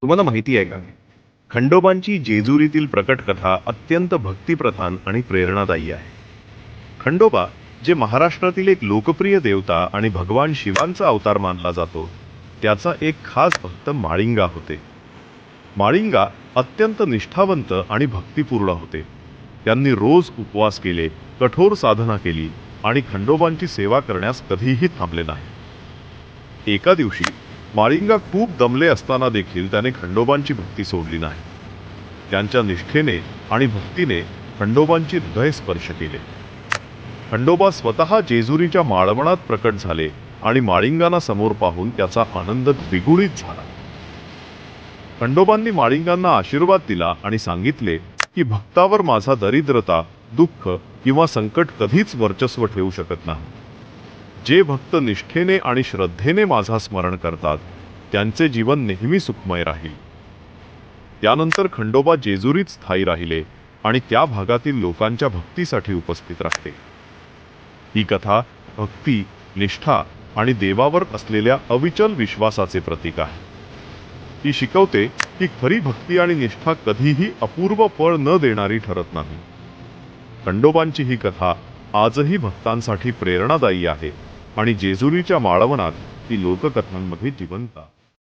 तुम्हाला माहिती आहे का? खंडोबांची जेजुरीतील प्रकट कथा अत्यंत भक्तिप्रधान आणि प्रेरणादायी आहे. खंडोबा, जे महाराष्ट्रातील एक लोकप्रिय देवता आणि भगवान शिवांचा अवतार मानला जातो, त्याचा एक खास भक्त माळिंगा होते. माळिंगा अत्यंत निष्ठावंत आणि भक्तिपूर्ण होते. त्यांनी रोज उपवास केले, कठोर साधना केली आणि खंडोबांची सेवा करण्यास कधीही थांबले नाही. एका दिवशी माळिंगा खूप दमले असताना देखील त्याने खंडोबांची भक्ती सोडली नाही. त्यांच्या निष्ठेने आणि भक्तीने खंडोबांची हृदय स्पर्श केले. खंडोबा स्वतः जेजुरीच्या माळवणात प्रकट झाले आणि माळिंगांना समोर पाहून त्याचा आनंद द्विगुणित झाला. खंडोबांनी माळिंगांना आशीर्वाद दिला आणि सांगितले की भक्तावर माझा दरिद्रता, दुःख किंवा संकट कधीच वर्चस्व ठेवू शकत नाही. जे भक्त निष्ठेने आणि श्रद्धेने माझा स्मरण करतात, त्यांचे जीवन नेहमी सुखमय राहील. त्यानंतर खंडोबा जेजुरीत स्थायी राहिले आणि त्या भागातील लोकांच्या भक्तीसाठी उपस्थित राहते. ही कथा भक्ती, निष्ठा आणि देवावर असलेल्या अविचल विश्वासाचे प्रतीक आहे. ती शिकवते की खरी भक्ती आणि निष्ठा कधीही अपूर्व फळ न देणारी ठरत नाही. खंडोबांची ही कथा आजही भक्तांसाठी प्रेरणादायी आहे आणि जेजुरीच्या माळवणात ती लोककथांमध्ये जिवंत आहे.